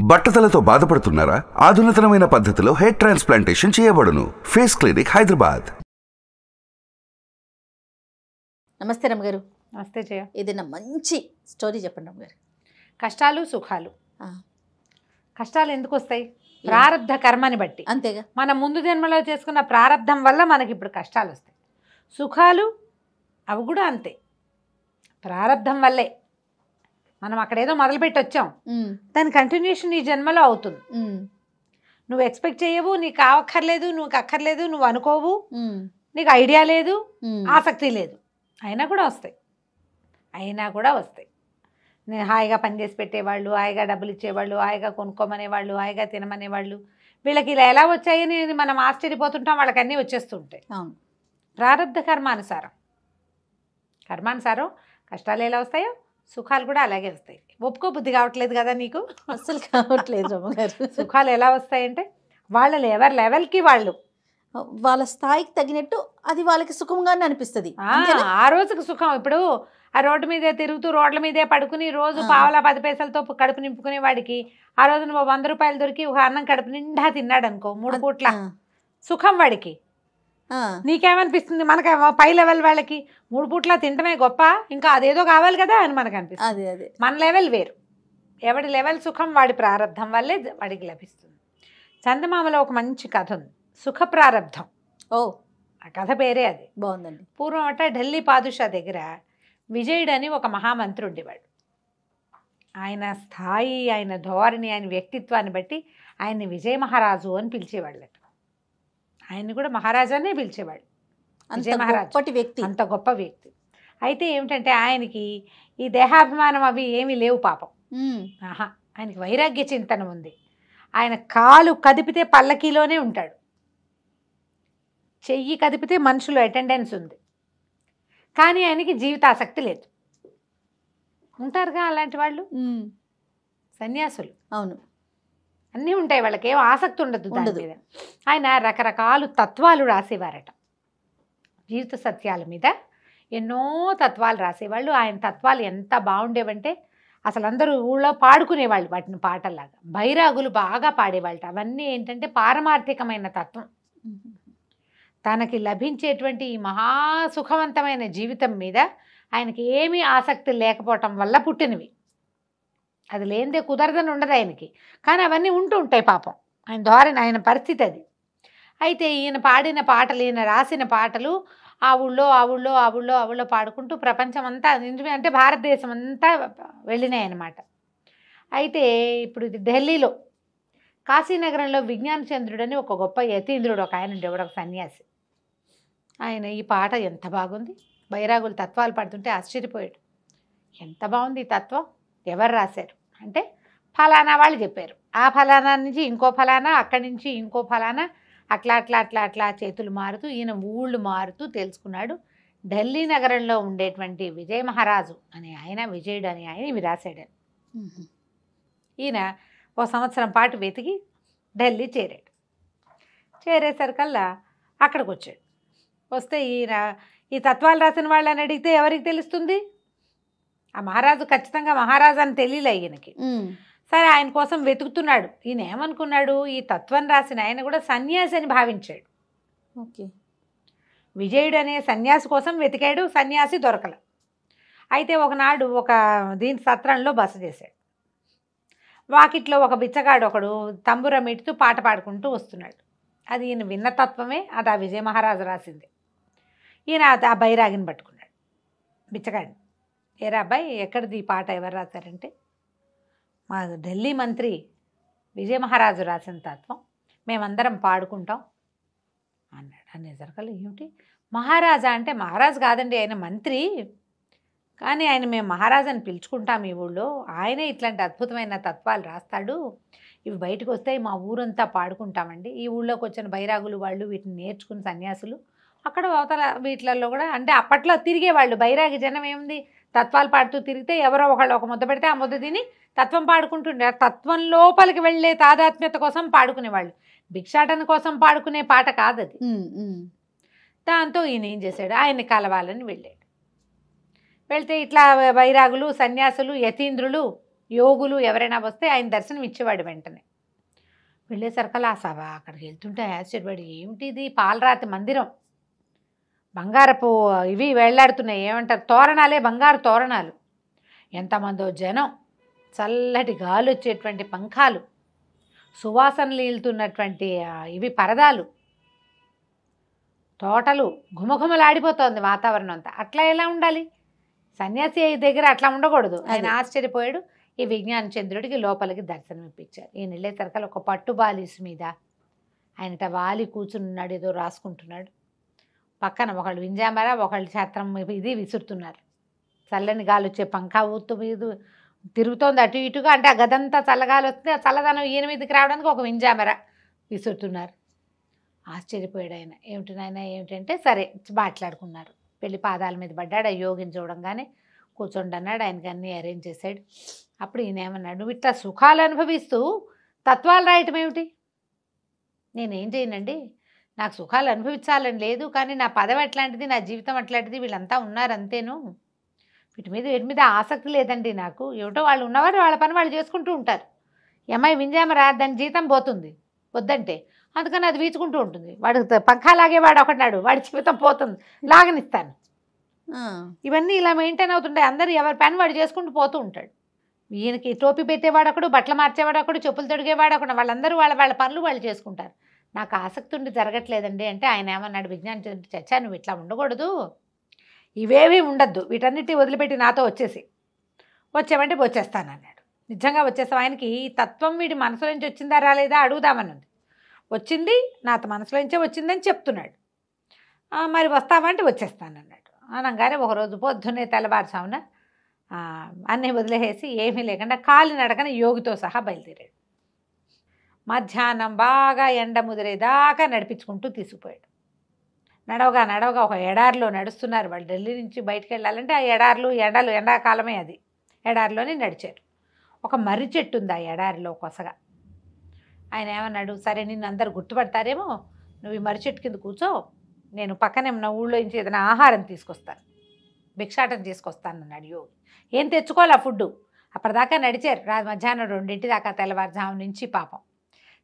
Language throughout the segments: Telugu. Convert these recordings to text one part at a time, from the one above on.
బట్టతలతో బాధపడుతున్నారా? ఆధునితనమైన పద్ధతిలో హెయిర్ ట్రాన్స్ప్లాంటేషన్ చేయబడును. Face clinic, Hyderabad. నమస్తే రమ్మగారు. నమస్తే జయ. ఏదైనా మంచి స్టోరీ చెప్పండి రమ్మగారు. కష్టాలు సుఖాలు. కష్టాలు ఎందుకు వస్తాయి? ప్రారంధ కర్మని బట్టి. అంతేగా, మన ముందు జన్మలో చేసుకున్న ప్రారంధం వల్ల మనకి ఇప్పుడు కష్టాలు వస్తాయి. సుఖాలు అవి కూడా అంతే, ప్రారంధం వల్లే. మనం అక్కడేదో మొదలుపెట్టి వచ్చాం, దాని కంటిన్యూషన్ ఈ జన్మలో అవుతుంది. నువ్వు ఎక్స్పెక్ట్ చేయవు, నీకు అక్కర్లేదు, నువ్వు అక్కర్లేదు, నువ్వు అనుకోవు, నీకు ఐడియా లేదు, ఆసక్తి లేదు, అయినా కూడా వస్తాయి. నేను హాయిగా పనిచేసి పెట్టేవాళ్ళు, హాయిగా డబ్బులు ఇచ్చేవాళ్ళు, హాయిగా కొనుక్కోమనేవాళ్ళు, హాయిగా తినమనేవాళ్ళు, వీళ్ళకి ఇలా ఎలా వచ్చాయని మనం ఆశ్చర్యపోతుంటాం. వాళ్ళకి అన్నీ వచ్చేస్తుంటాయి. అవును, ప్రారంధ కర్మానుసారం కష్టాలు ఎలా వస్తాయో సుఖాలు కూడా అలాగే వస్తాయి. ఒప్పుకో బుద్ధి కావట్లేదు కదా నీకు? అస్సలు కావట్లేదు రమ్మగారు. సుఖాలు ఎలా వస్తాయంటే వాళ్ళ లెవెల్కి వాళ్ళు, వాళ్ళ స్థాయికి తగినట్టు అది వాళ్ళకి సుఖంగానే అనిపిస్తుంది. ఆ రోజుకి సుఖం. ఇప్పుడు ఆ రోడ్డు మీదే తిరుగుతూ రోడ్ల మీదే పడుకుని రోజు పావలా 10 పైసలతో కడుపు నింపుకునే వాడికి ఆ రోజు 100 రూపాయలు దొరికి ఒక అన్నం కడుపు నిండా తిన్నాడు అనుకో, 3 పూట్ల సుఖం వాడికి. నీకేమనిపిస్తుంది? మనకేమో పై లెవెల్ వాళ్ళకి 3 పూట్ల తింటమే గొప్ప, ఇంకా అదేదో కావాలి కదా అని మనకు అనిపిస్తుంది. అదే మన లెవెల్ వేరు. ఎవడి లెవెల్ సుఖం వాడి ప్రారంధం వల్లే వాడికి లభిస్తుంది. చందమామలో ఒక మంచి కథ ఉంది, సుఖ ప్రారంధం. ఆ కథ పేరే అది. బాగుందండి. పూర్వం ఢిల్లీ పాదుషా దగ్గర విజయుడు అని ఒక మహామంత్రి ఉండేవాడు. ఆయన స్థాయి, ఆయన ధోరణి, ఆయన వ్యక్తిత్వాన్ని బట్టి ఆయన్ని విజయ మహారాజు అని పిలిచేవాళ్ళట. ఆయన్ని కూడా మహారాజానే పిలిచేవాడు. విజయ మహారాజు వ్యక్తి, అంత గొప్ప వ్యక్తి. అయితే ఏమిటంటే ఆయనకి ఈ దేహాభిమానం అవి ఏమీ లేవు పాపం. ఆయనకి వైరాగ్య చింతన ఉంది. ఆయన కాలు కదిపితే పల్లకీలోనే ఉంటాడు, చెయ్యి కదిపితే మనుషులు అటెండెన్స్ ఉంది, కానీ ఆయనకి జీవితాసక్తి లేదు. ఉంటారుగా అలాంటి వాళ్ళు, సన్యాసులు. అవును, అన్నీ ఉంటాయి వాళ్ళకి, ఏం ఆసక్తి ఉండదు దాని మీద. ఆయన రకరకాల తత్వాలు రాసేవారట, జీవిత సత్యాల మీద ఎన్నో తత్వాలు రాసేవాళ్ళు. ఆయన తత్వాలు ఎంత బాగుండేవంటే అసలు అందరూ ఊళ్ళో పాడుకునేవాళ్ళు వాటిని పాటల్లాగా. బైరాగులు బాగా పాడేవాళ్ళట. అవన్నీ ఏంటంటే పారమార్థికమైన తత్వం. తనకి లభించేటువంటి ఈ మహాసుఖవంతమైన జీవితం మీద ఆయనకి ఏమీ ఆసక్తి లేకపోవటం వల్ల పుట్టినవి. అది లేనిదే కుదరదని ఉండదు ఆయనకి, కానీ అవన్నీ ఉంటూ ఉంటాయి పాపం. ఆయన ధోరణి, ఆయన పరిస్థితి అది. అయితే ఈయన పాడిన పాటలు, ఈయన రాసిన పాటలు ఆ ఊళ్ళో పాడుకుంటూ ప్రపంచం అంతా, అంటే భారతదేశం అంతా వెళ్ళినాయి అన్నమాట. అయితే ఇప్పుడు ఇది ఢిల్లీలో కాశీనగరంలో విజ్ఞాన చంద్రుడు అని ఒక గొప్ప యతీంద్రుడు ఒక ఆయన ఉండేవాడు, ఒక సన్యాసి. ఆయన ఈ పాట ఎంత బాగుంది, బైరాగులు తత్వాలు పాడుతుంటే ఆశ్చర్యపోయాడు. ఎంత బాగుంది ఈ తత్వం, ఎవరు రాశారు అంటే ఫలానా వాళ్ళు చెప్పారు. ఆ ఫలానా నుంచి ఇంకో ఫలానా, అక్కడి నుంచి ఇంకో ఫలానా, అట్లా చేతులు మారుతూ ఈయన ఊళ్ళు మారుతూ తెలుసుకున్నాడు. ఢిల్లీ నగరంలో ఉండేటువంటి విజయ మహారాజు అనే ఆయన, విజయుడు అనే ఆయన ఇవి రాశాడని. ఈయన 1 సంవత్సరం పాటు వెతికి ఢిల్లీ చేరాడు. చేరేసరికల్లా అక్కడికి వచ్చాడు. వస్తే ఈయన ఈ తత్వాలు రాసిన వాళ్ళని అడిగితే ఎవరికి తెలుస్తుంది? ఆ మహారాజు ఖచ్చితంగా మహారాజు అని తెలియలే ఈయనకి. సరే, ఆయన కోసం వెతుకుతున్నాడు. ఈయన ఏమనుకున్నాడు, ఈ తత్వం రాసిన ఆయన కూడా సన్యాసి అని భావించాడు. విజయుడు అనే సన్యాసి కోసం వెతికాడు, సన్యాసి దొరకల. అయితే ఒకనాడు ఒక దీని సత్రంలో బస చేశాడు. వాకిట్లో ఒక బిచ్చగాడు ఒకడు తంబురం ఇటుతూ పాట పాడుకుంటూ వస్తున్నాడు. అది ఈయన విన్న తత్వమే, అది ఆ విజయ మహారాజు రాసింది. ఈయన ఆ బైరాగిని పట్టుకున్నాడు, బిచ్చగాడిని. ఏరా అబ్బాయి, ఎక్కడిది ఈ పాట, ఎవరు రాశారంటే మా ఢిల్లీ మంత్రి విజయ మహారాజు రాసిన తత్వం, మేమందరం పాడుకుంటాం అన్నాడు. అనేసరికల్లా ఏమిటి మహారాజా అంటే, మహారాజు కాదండి ఆయన మంత్రి, కానీ ఆయన మేము మహారాజు అని పిలుచుకుంటాం ఈ ఊళ్ళో, ఆయనే ఇట్లాంటి అద్భుతమైన తత్వాలు రాస్తాడు, ఇవి బయటకు వస్తాయి, మా ఊరంతా పాడుకుంటామండి. ఈ ఊళ్ళోకి వచ్చిన బైరాగులు వాళ్ళు వీటిని నేర్చుకుని సన్యాసులు అక్కడ అవతల వీటిలలో కూడా, అంటే అప్పట్లో తిరిగేవాళ్ళు బైరాగి జనం. ఏముంది, తత్వాలు పాడుతూ తిరిగితే ఎవరో ఒకళ్ళు ఒక ముద్ద పెడితే ఆ ముద్ద తిని తత్వం పాడుకుంటుండే. తత్వం లోపలికి వెళ్ళే తాదాత్మ్యత కోసం పాడుకునేవాళ్ళు, భిక్షాటన కోసం పాడుకునే పాట కాదు అది. దాంతో ఈయన ఏం చేశాడు, ఆయన్ని కలవాలని వెళ్ళాడు. వెళ్తే ఇట్లా వైరాగులు, సన్యాసులు, యతీంద్రులు యోగులు ఎవరైనా వస్తే ఆయన దర్శనం ఇచ్చేవాడు వెంటనే. వెళ్ళేసరికల్లా ఆ సభ అక్కడికి వెళ్తుంటే ఆశ్చర్యపడి, ఏమిటి ఇది పాలరాతి మందిరం, బంగారపు ఇవి వేళ్లాడుతున్నాయి, ఏమంటారు తోరణాలే, బంగారు తోరణాలు, ఎంతమందో జనం, చల్లటి గాలి వచ్చేటువంటి పంఖాలు, సువాసనలు ఈలుతున్నటువంటి ఇవి పరదాలు, తోటలు, ఘుమఘుమలాడిపోతోంది వాతావరణం అంతా. అట్లా ఎలా ఉండాలి? సన్యాసి దగ్గర అట్లా ఉండకూడదు. ఆయన ఆశ్చర్యపోయాడు. ఈ విజ్ఞాన చంద్రుడికి లోపలికి దర్శనం ఇప్పించారు. ఈయన వెళ్ళేసరికల్ ఒక పట్టు బాలీస్ మీద ఆయనట వాలి కూర్చున్నాడు, ఏదో రాసుకుంటున్నాడు. పక్కన ఒకళ్ళు వింజామర, ఒకళ్ళు ఛత్రం ఇది విసురుతున్నారు. చల్లని గాలి వచ్చే పంఖా ఊతు మీద తిరుగుతోంది అటు ఇటుగా. అంటే ఆ గదంతా చల్లగాలి వస్తే ఆ చల్లదనం ఈయన మీదకి రావడానికి ఒక వింజామర విసురుతున్నారు. ఆశ్చర్యపోయాడు ఆయన. ఏమిటి నాయన ఏమిటంటే, సరే మాట్లాడుకున్నారు. పెళ్లి పాదాల మీద పడ్డాడు. ఆ యోగిని చూడంగానే కూర్చోండి అన్నాడు. ఆయనకి అన్నీ అరేంజ్ చేశాడు. అప్పుడు ఈయన ఏమన్నాడు, నువ్వు ఇట్లా సుఖాలు అనుభవిస్తూ తత్వాలు రాయటం ఏమిటి? నేనేం చేయనండి, నాకు సుఖాలు అనుభవించాలని లేదు, కానీ నా పదవి అట్లాంటిది, నా జీవితం అట్లాంటిది, వీళ్ళంతా ఉన్నారు అంతేను, వీటి మీద ఆసక్తి లేదండి నాకు. ఏమిటో వాళ్ళు ఉన్నవారు వాళ్ళ పని వాళ్ళు చేసుకుంటూ ఉంటారు. ఈ అమ్మాయి వింజామరా, దాని జీతం పోతుంది వద్దంటే, అందుకని అది వీచుకుంటూ ఉంటుంది. వాడు పంఖా లాగేవాడు ఒకటినాడు, వాడి జీవితం పోతుంది, లాగనిస్తాను. ఇవన్నీ ఇలా మెయింటైన్ అవుతుంటాయి. అందరూ ఎవరి పని వాడు చేసుకుంటూ పోతూ ఉంటాడు. ఈయనకి టోపీ పెట్టేవాడు ఒకడు, బట్టలు మార్చేవాడు ఒకడు, చెప్పులు తొడిగేవాడు ఒకడు, వాళ్ళందరూ వాళ్ళ పనులు వాళ్ళు చేసుకుంటారు. నాకు ఆసక్తి ఉండి జరగట్లేదండి అంటే ఆయన ఏమన్నాడు, విజ్ఞాన చర్చ నువ్వు ఇట్లా ఉండకూడదు, ఇవేవి ఉండద్దు, వీటన్నిటి వదిలిపెట్టి నాతో వచ్చేవంటే వచ్చేస్తానన్నాడు. నిజంగా వచ్చేస్తాం. ఆయనకి ఈ తత్వం వీడి మనసులో నుంచి వచ్చిందా రాలేదా అడుగుదామన్నది. వచ్చింది, నా మనసులో నుంచే వచ్చిందని చెప్తున్నాడు. మరి వస్తావంటే వచ్చేస్తానన్నాడు. అనగానే ఒకరోజు పొద్దున్నే తెల్లవారుసామున అన్నీ వదిలేసి ఏమీ లేకుండా కాలినడకన యోగితో సహా బయలుదేరాడు. మధ్యాహ్నం బాగా ఎండ ముదిరేదాకా నడిపించుకుంటూ తీసుకుపోయాడు. నడవగా ఒక ఎడారిలో నడుస్తున్నారు వాళ్ళు. ఢిల్లీ నుంచి బయటికి వెళ్ళాలంటే ఆ ఎండలు ఎండాకాలమే, అది ఎడారిలోనే నడిచారు. ఒక మర్రి చెట్టు ఉంది ఆ ఎడారిలో కొసగా. ఆయన ఏమన్నాడు, సరే నిన్ను అందరు గుర్తుపడతారేమో, నువ్వు ఈ మర్రి చెట్టు కింద కూర్చో, నేను పక్కనే ఉన్న ఊళ్ళో నుంచి ఏదైనా ఆహారం తీసుకొస్తాను, భిక్షాటం తీసుకొస్తాను అన్నాడు యోగి. ఏం తెచ్చుకోవాలి ఆ ఫుడ్డు? అప్పటిదాకా నడిచారు, మధ్యాహ్నం 2 దాకా, తెల్లవారుజాము నుంచి పాపం.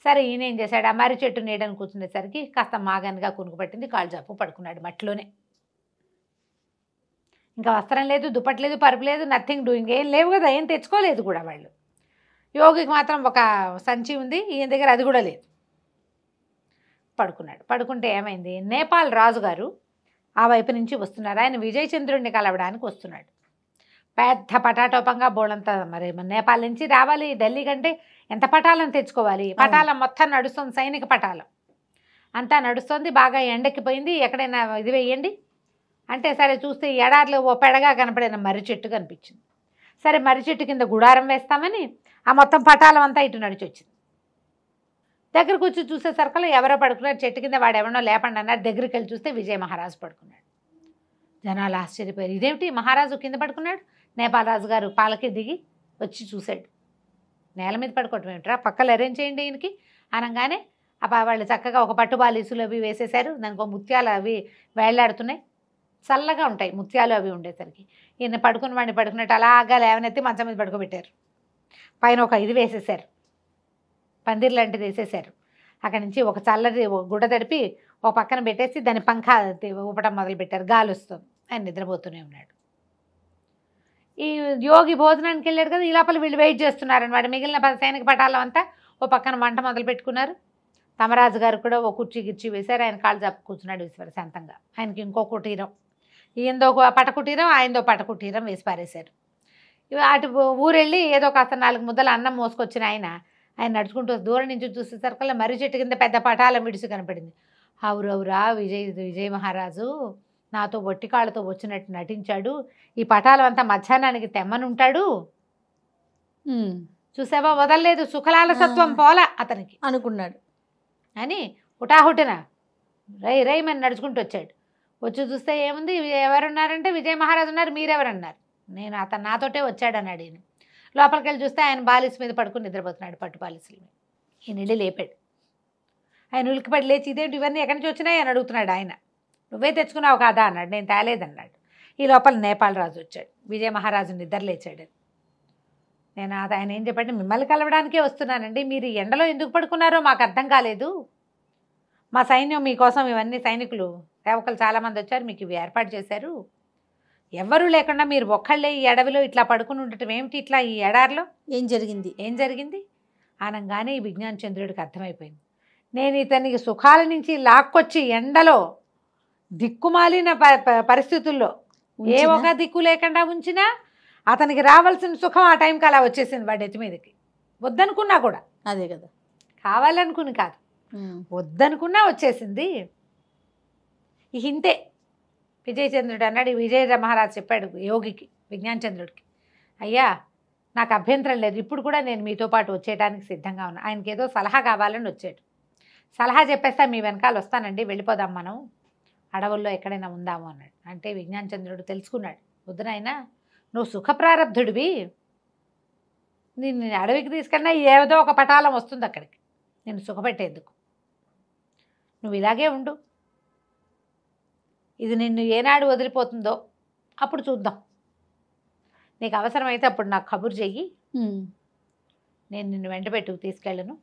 సరే ఈయన ఏం చేశాడు, ఆ మర్రి చెట్టు నీడని కూర్చునేసరికి కాస్త మాగన్గా కునుకు పట్టింది, కాళ్ళు జప్పు పడుకున్నాడు మట్టిలోనే. ఇంకా వస్త్రం లేదు, దుప్పటి లేదు, పరుపు లేదు, నథింగ్ డూయింగ్, ఏం లేవు కదా, ఏం తెచ్చుకోలేదు కూడా వాళ్ళు. యోగికి మాత్రం ఒక సంచి ఉంది, ఈయన దగ్గర అది కూడా లేదు. పడుకున్నాడు. పడుకుంటే ఏమైంది, నేపాల్ రాజుగారు ఆ వైపు నుంచి వస్తున్నారు. ఆయన విజయచంద్రుడిని కలవడానికి వస్తున్నాడు. పెద్ద పటాటోపంగా బోళంతా, మరి నేపాల్ నుంచి రావాలి ఢిల్లీ కంటే ఎంత పటాలం తెచ్చుకోవాలి. పటాలం మొత్తం నడుస్తుంది, సైనిక పటాలం అంతా నడుస్తుంది. బాగా ఎండెక్కిపోయింది, ఎక్కడైనా ఇది వేయండి అంటే సరే చూస్తే ఎడారిలో ఓ పెడగా కనపడిన మర్రి చెట్టు కనిపించింది. సరే మర్రి చెట్టు కింద గుడారం వేస్తామని ఆ మొత్తం పటాలం అంతా ఇటు నడిచి వచ్చింది. దగ్గరకు వచ్చి చూసేసరికల్లా ఎవరో పడుకున్నారు చెట్టు కింద, వాడు ఎవరినో లేపండి అన్నారు. దగ్గరికి వెళ్ళి చూస్తే విజయ మహారాజు పడుకున్నాడు. జనాలు ఆశ్చర్యపోయారు, ఇదేమిటి మహారాజు కింద పడుకున్నాడు? నేపాల్ రాజు గారు పాలకి దిగి వచ్చి చూశాడు. నేల మీద పడుకోవటం ఏమిట్రా, పక్కలు అరేంజ్ చేయండి ఈయనకి అనగానే వాళ్ళు చక్కగా ఒక పట్టు బాలీసులు అవి వేసేశారు. దానికి ముత్యాలు అవి వేళ్లాడుతున్నాయి, చల్లగా ఉంటాయి ముత్యాలు అవి ఉండేసరికి. ఈయన పడుకుని వాడిని పడుకున్నట్టు అలాగా లేవనెత్తి మంచం మీద పడుకోబెట్టారు. పైన ఒక ఇది వేసేసారు, పందిర్ లాంటిది వేసేసారు. అక్కడి నుంచి ఒక చల్లటి గుడ్డ తడిపి ఒక పక్కన పెట్టేసి దాని పంఖా ఊపటం మొదలుపెట్టారు. గాలి వస్తుంది, ఆయన నిద్రపోతూనే ఉన్నాడు. ఈ యోగి భోజనానికి వెళ్ళాడు కదా, ఈ లోపల వీళ్ళు వెయిట్ చేస్తున్నారని వాడు మిగిలిన సైనిక పటాలం అంతా ఓ పక్కన మంట మొదలు పెట్టుకున్నారు. తమరాజు గారు కూడా ఓ కుర్చీ వేశారు. ఆయన కాళ్ళు చాపు కూర్చున్నాడు విశ్వశాంతంగా. ఆయనకి ఇంకో కుటీరం, ఈయందో పటకుటీరం, ఆయనదో పటకుటీరం వేసి పారేశారు. అటు ఊరెళ్ళి ఏదో కాస్త 4 ముద్దల అన్నం మోసుకొచ్చిన ఆయన నడుచుకుంటూ దూరం నుంచి చూసేసరికల్లా మర్రి చెట్టు కింద పెద్ద పటాలం విడిచి కనపడింది. అవురవురా, విజయ మహారాజు నాతో ఒట్టి కాళ్ళతో వచ్చినట్టు నటించాడు, ఈ పటాలం అంతా మధ్యాహ్నానికి తెమ్మనుంటాడు, చూసావా వదలలేదు, సుఖలాలసత్వం పోలా అతనికి అనుకున్నాడు అని హుటాహుటిన రైమని నడుచుకుంటూ వచ్చాడు. వచ్చి చూస్తే ఏముంది, ఎవరున్నారంటే విజయ మహారాజు ఉన్నారు, మీరెవరన్నారు. నేను అతను నాతోటే వచ్చాడన్నాడు. ఈయన లోపలికి వెళ్ళి చూస్తే ఆయన బాలిస్ మీద పడుకుని నిద్రపోతున్నాడు, పట్టు బాలిసుల మీద. ఈయన వెళ్ళి లేపాడు. ఆయన ఉలికిపడి లేచి ఇదేంటి ఇవన్నీ ఎక్కడి నుంచి వచ్చినాయి అని అడుగుతున్నాడు. ఆయన నువ్వే తెచ్చుకున్నావు కాదా అన్నాడు. నేను తేలేదన్నాడు. ఈ లోపల నేపాల్ రాజు వచ్చాడు. విజయ మహారాజు నిద్ర లేచాడు. నేను ఆయన ఏం చెప్పండి, మిమ్మల్ని కలవడానికే వస్తున్నానండి, మీరు ఈ ఎండలో ఎందుకు పడుకున్నారో మాకు అర్థం కాలేదు, మా సైన్యం మీకోసం ఇవన్నీ సైనికులు సేవకులు చాలామంది వచ్చారు, మీకు ఇవి ఏర్పాటు చేశారు, ఎవ్వరూ లేకుండా మీరు ఒక్కళ్ళే ఈ అడవిలో ఇట్లా పడుకుని ఉండటం ఏమిటి, ఇట్లా ఈ ఎడారిలో ఏం జరిగింది అనగానే ఈ విజ్ఞాన చంద్రుడికి అర్థమైపోయింది. నేను ఇతనికి సుఖాల నుంచి లాక్కొచ్చి ఎండలో దిక్కుమాలిన పరిస్థితుల్లో ఏ ఒక దిక్కు లేకుండా ఉంచినా అతనికి రావాల్సిన సుఖం ఆ టైంకి అలా వచ్చేసింది వాడి ఎత్తి మీదకి. వద్దనుకున్నా కూడా, అదే కదా, కావాలనుకుని కాదు, వద్దనుకున్నా వచ్చేసింది. ఇంతే విజయచంద్రుడు అన్నాడు. విజయ మహారాజు చెప్పాడు యోగికి, విజ్ఞాన చంద్రుడికి, అయ్యా నాకు అభ్యంతరం లేదు, ఇప్పుడు కూడా నేను మీతో పాటు వచ్చేయడానికి సిద్ధంగా ఉన్నా. ఆయనకి ఏదో సలహా కావాలని వచ్చాడు. సలహా చెప్పేస్తా, మీ వెనకాల వస్తానండి, వెళ్ళిపోదాం మనం అడవుల్లో ఎక్కడైనా ఉందాము అన్నాడు. అంటే విజ్ఞాన చంద్రుడు తెలుసుకున్నాడు, వద్దునైనా నువ్వు సుఖప్రారబ్ధుడివి, నేను అడవికి తీసుకెళ్ళినా ఏదో ఒక పటాలం వస్తుంది అక్కడికి నేను సుఖపెట్టేందుకు, నువ్వు ఇలాగే ఉండు, ఇది నిన్ను ఏనాడు వదిలిపోతుందో అప్పుడు చూద్దాం, నీకు అవసరమైతే అప్పుడు నాకు కబురు చెయ్యి, నేను నిన్ను వెంట పెట్టుకు తీసుకెళ్ళను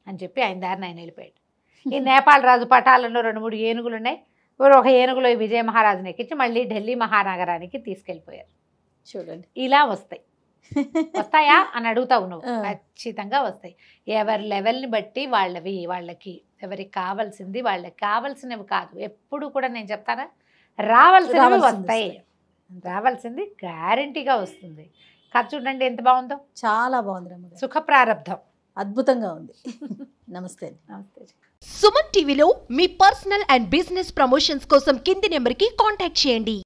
అని చెప్పి ఆయన దారిని ఆయన వెళ్ళిపోయాడు. ఈ నేపాల్ రాజు పటాలలో 2-3 ఏనుగులు ఉన్నాయి, ఒక ఏనుగులో ఈ విజయ మహారాజుని ఎక్కించి మళ్ళీ ఢిల్లీ మహానగరానికి తీసుకెళ్ళిపోయారు. చూడండి, ఇలా వస్తాయా అని అడుగుతావు నువ్వు, ఖచ్చితంగా వస్తాయి. ఎవరి లెవెల్ని బట్టి వాళ్ళకి ఎవరికి కావాల్సింది వాళ్ళకి కావాల్సినవి కాదు, ఎప్పుడు కూడా నేను చెప్తానా, రావాల్సినవి వస్తాయి, రావాల్సింది గ్యారంటీగా వస్తుంది. కథ చూడండి ఎంత బాగుందో, చాలా బాగుంది రమ్మ గారు, సుఖ ప్రారంధం అద్భుతంగా ఉంది. నమస్తే. నమస్తే. సుమన్ టీవీలో మీ పర్సనల్ అండ్ బిజినెస్ ప్రమోషన్స్ కోసం కింది నెంబర్కి కాంటాక్ట్ చేయండి.